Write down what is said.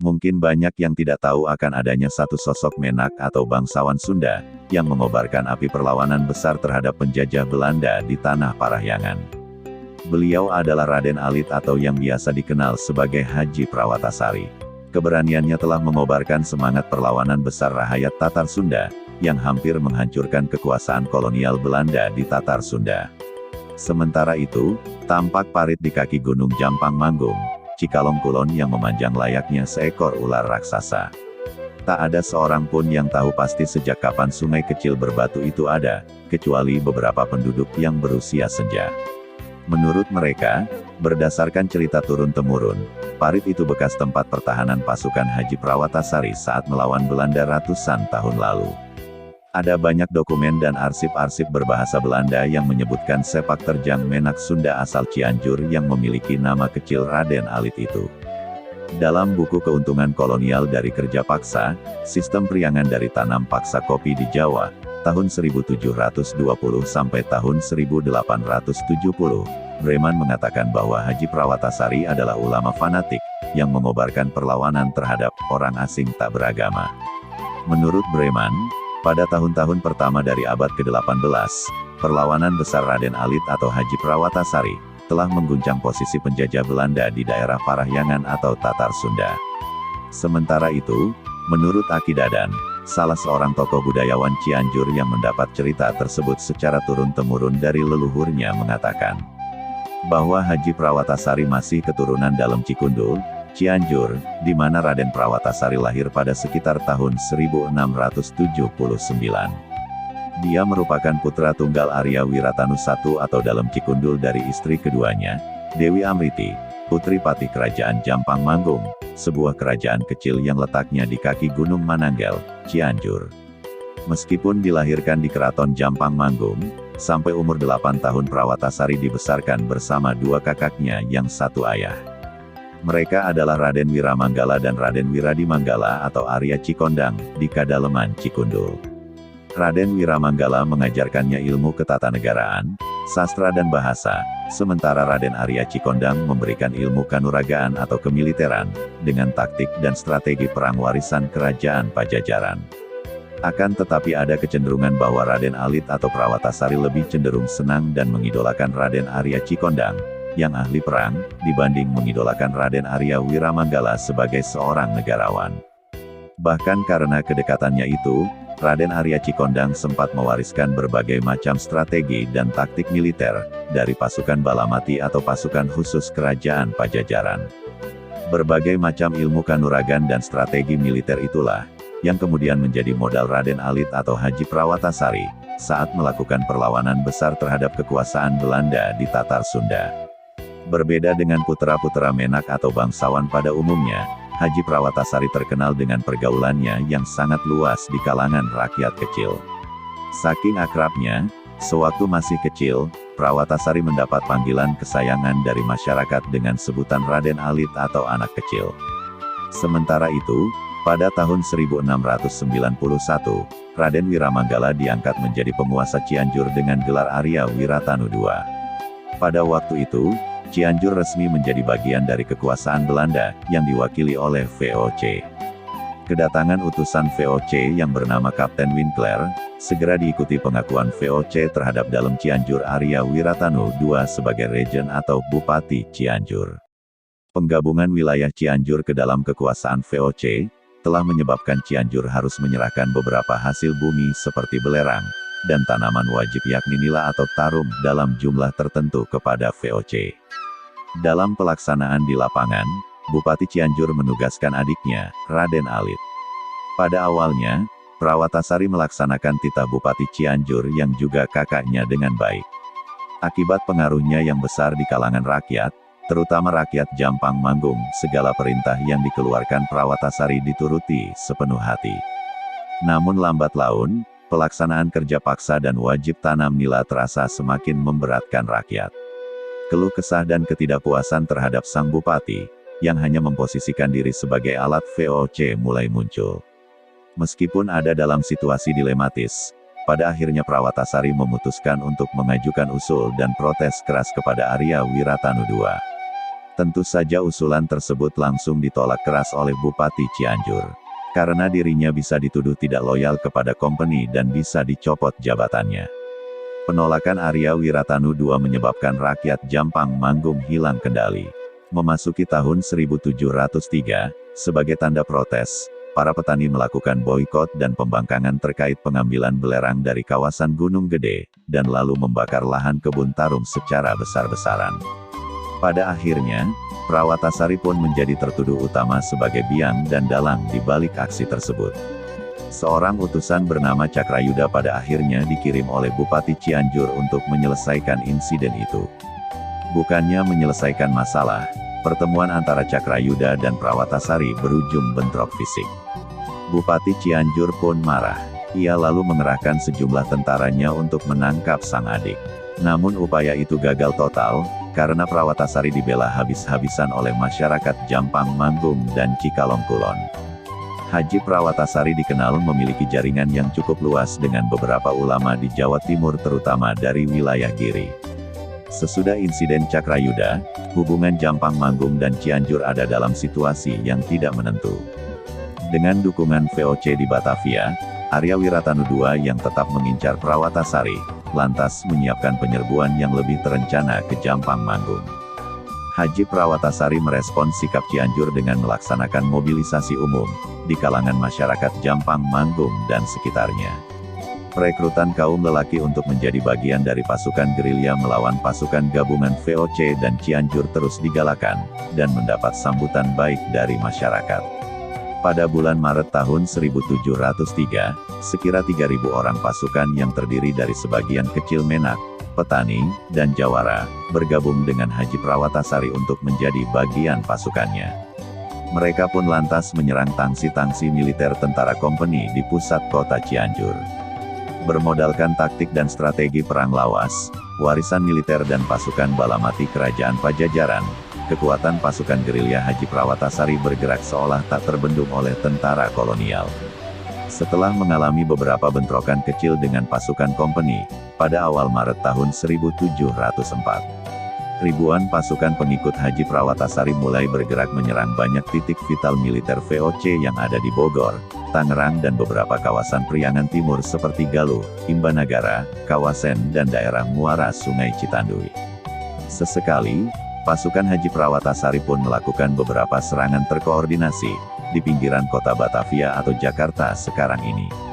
Mungkin banyak yang tidak tahu akan adanya satu sosok menak atau bangsawan Sunda, yang mengobarkan api perlawanan besar terhadap penjajah Belanda di Tanah Parahyangan. Beliau adalah Raden Alit atau yang biasa dikenal sebagai Haji Prawatasari. Keberaniannya telah mengobarkan semangat perlawanan besar rakyat Tatar Sunda, yang hampir menghancurkan kekuasaan kolonial Belanda di Tatar Sunda. Sementara itu, tampak parit di kaki Gunung Jampang Manggung, Cikalong Kulon yang memanjang layaknya seekor ular raksasa. Tak ada seorang pun yang tahu pasti sejak kapan sungai kecil berbatu itu ada, kecuali beberapa penduduk yang berusia senja. Menurut mereka, berdasarkan cerita turun-temurun, parit itu bekas tempat pertahanan pasukan Haji Prawatasari saat melawan Belanda ratusan tahun lalu. Ada banyak dokumen dan arsip-arsip berbahasa Belanda yang menyebutkan sepak terjang menak Sunda asal Cianjur yang memiliki nama kecil Raden Alit itu. Dalam buku Keuntungan Kolonial dari Kerja Paksa, Sistem Priangan dari Tanam Paksa Kopi di Jawa, tahun 1720 sampai tahun 1870, Breman mengatakan bahwa Haji Prawatasari adalah ulama fanatik, yang mengobarkan perlawanan terhadap orang asing tak beragama. Menurut Breman, pada tahun-tahun pertama dari abad ke-18, perlawanan besar Raden Alit atau Haji Prawatasari, telah mengguncang posisi penjajah Belanda di daerah Parahyangan atau Tatar Sunda. Sementara itu, menurut Aki Dadan, salah seorang tokoh budayawan Cianjur yang mendapat cerita tersebut secara turun-temurun dari leluhurnya mengatakan, bahwa Haji Prawatasari masih keturunan dalam Cikundul, Cianjur, di mana Raden Prawatasari lahir pada sekitar tahun 1679. Dia merupakan putra tunggal Arya Wiratanu I atau dalam Cikundul dari istri keduanya, Dewi Amriti, putri Patih Kerajaan Jampang Manggung, sebuah kerajaan kecil yang letaknya di kaki Gunung Mananggel, Cianjur. Meskipun dilahirkan di Keraton Jampang Manggung, sampai umur 8 tahun Prawatasari dibesarkan bersama dua kakaknya yang satu ayah. Mereka adalah Raden Wiramanggala dan Raden Wiradimanggala atau Arya Cikondang, di Kadaleman Cikundul. Raden Wiramanggala mengajarkannya ilmu ketatanegaraan, sastra dan bahasa, sementara Raden Arya Cikondang memberikan ilmu kanuragaan atau kemiliteran, dengan taktik dan strategi perang warisan kerajaan Pajajaran. Akan tetapi ada kecenderungan bahwa Raden Alit atau Prawatasari lebih cenderung senang dan mengidolakan Raden Arya Cikondang, yang ahli perang, dibanding mengidolakan Raden Arya Wiramanggala sebagai seorang negarawan. Bahkan karena kedekatannya itu, Raden Arya Cikondang sempat mewariskan berbagai macam strategi dan taktik militer, dari pasukan Balamati atau pasukan khusus kerajaan Pajajaran. Berbagai macam ilmu kanuragan dan strategi militer itulah, yang kemudian menjadi modal Raden Alit atau Haji Prawatasari, saat melakukan perlawanan besar terhadap kekuasaan Belanda di Tatar Sunda. Berbeda dengan putra-putra menak atau bangsawan pada umumnya, Haji Prawatasari terkenal dengan pergaulannya yang sangat luas di kalangan rakyat kecil. Saking akrabnya, sewaktu masih kecil, Prawatasari mendapat panggilan kesayangan dari masyarakat dengan sebutan Raden Alit atau anak kecil. Sementara itu, pada tahun 1691, Raden Wiramanggala diangkat menjadi penguasa Cianjur dengan gelar Arya Wiratanu II. Pada waktu itu, Cianjur resmi menjadi bagian dari kekuasaan Belanda, yang diwakili oleh VOC. Kedatangan utusan VOC yang bernama Kapten Winkler, segera diikuti pengakuan VOC terhadap Dalem Cianjur Arya Wiratanu II sebagai Regen atau Bupati Cianjur. Penggabungan wilayah Cianjur ke dalam kekuasaan VOC, telah menyebabkan Cianjur harus menyerahkan beberapa hasil bumi seperti belerang, dan tanaman wajib yakni nila atau tarum dalam jumlah tertentu kepada VOC. Dalam pelaksanaan di lapangan, Bupati Cianjur menugaskan adiknya, Raden Alit. Pada awalnya, Prawatasari melaksanakan titah Bupati Cianjur yang juga kakaknya dengan baik. Akibat pengaruhnya yang besar di kalangan rakyat, terutama rakyat Jampang Manggung, segala perintah yang dikeluarkan Prawatasari dituruti sepenuh hati. Namun lambat laun, pelaksanaan kerja paksa dan wajib tanam nila terasa semakin memberatkan rakyat. Keluh kesah dan ketidakpuasan terhadap sang bupati, yang hanya memposisikan diri sebagai alat VOC mulai muncul. Meskipun ada dalam situasi dilematis, pada akhirnya Prawatasari memutuskan untuk mengajukan usul dan protes keras kepada Arya Wiratanu II. Tentu saja usulan tersebut langsung ditolak keras oleh Bupati Cianjur. Karena dirinya bisa dituduh tidak loyal kepada kompeni dan bisa dicopot jabatannya. Penolakan Arya Wiratanu II menyebabkan rakyat Jampang Manggung hilang kendali. Memasuki tahun 1703, sebagai tanda protes, para petani melakukan boikot dan pembangkangan terkait pengambilan belerang dari kawasan Gunung Gede, dan lalu membakar lahan kebun tarum secara besar-besaran. Pada akhirnya, Prawatasari pun menjadi tertuduh utama sebagai biang dan dalang di balik aksi tersebut. Seorang utusan bernama Cakrayuda pada akhirnya dikirim oleh Bupati Cianjur untuk menyelesaikan insiden itu. Bukannya menyelesaikan masalah, pertemuan antara Cakrayuda dan Prawatasari berujung bentrok fisik. Bupati Cianjur pun marah. Ia lalu mengerahkan sejumlah tentaranya untuk menangkap sang adik. Namun upaya itu gagal total, karena Prawatasari dibela habis-habisan oleh masyarakat Jampang Manggung dan Cikalong Kulon. Haji Prawatasari dikenal memiliki jaringan yang cukup luas dengan beberapa ulama di Jawa Timur terutama dari wilayah Giri. Sesudah insiden Cakrayuda, hubungan Jampang Manggung dan Cianjur ada dalam situasi yang tidak menentu. Dengan dukungan VOC di Batavia, Arya Wiratanu II yang tetap mengincar Prawatasari, lantas menyiapkan penyerbuan yang lebih terencana ke Jampang Manggung. Haji Prawatasari merespons sikap Cianjur dengan melaksanakan mobilisasi umum, di kalangan masyarakat Jampang Manggung dan sekitarnya. Perekrutan kaum lelaki untuk menjadi bagian dari pasukan gerilya melawan pasukan gabungan VOC dan Cianjur terus digalakan, dan mendapat sambutan baik dari masyarakat. Pada bulan Maret tahun 1703, sekira 3.000 orang pasukan yang terdiri dari sebagian kecil Menak, petani, dan jawara, bergabung dengan Haji Prawatasari untuk menjadi bagian pasukannya. Mereka pun lantas menyerang tangsi-tangsi militer tentara kompeni di pusat kota Cianjur. Bermodalkan taktik dan strategi perang lawas, warisan militer dan pasukan bala mati kerajaan Pajajaran, kekuatan pasukan gerilya Haji Prawatasari bergerak seolah tak terbendung oleh tentara kolonial. Setelah mengalami beberapa bentrokan kecil dengan pasukan kompeni, pada awal Maret tahun 1704, ribuan pasukan pengikut Haji Prawatasari mulai bergerak menyerang banyak titik vital militer VOC yang ada di Bogor, Tangerang dan beberapa kawasan Priangan Timur seperti Galuh, Imbanagara, Kawasen dan daerah muara Sungai Citandui. Sesekali, pasukan Haji Prawatasari pun melakukan beberapa serangan terkoordinasi, di pinggiran kota Batavia atau Jakarta sekarang ini.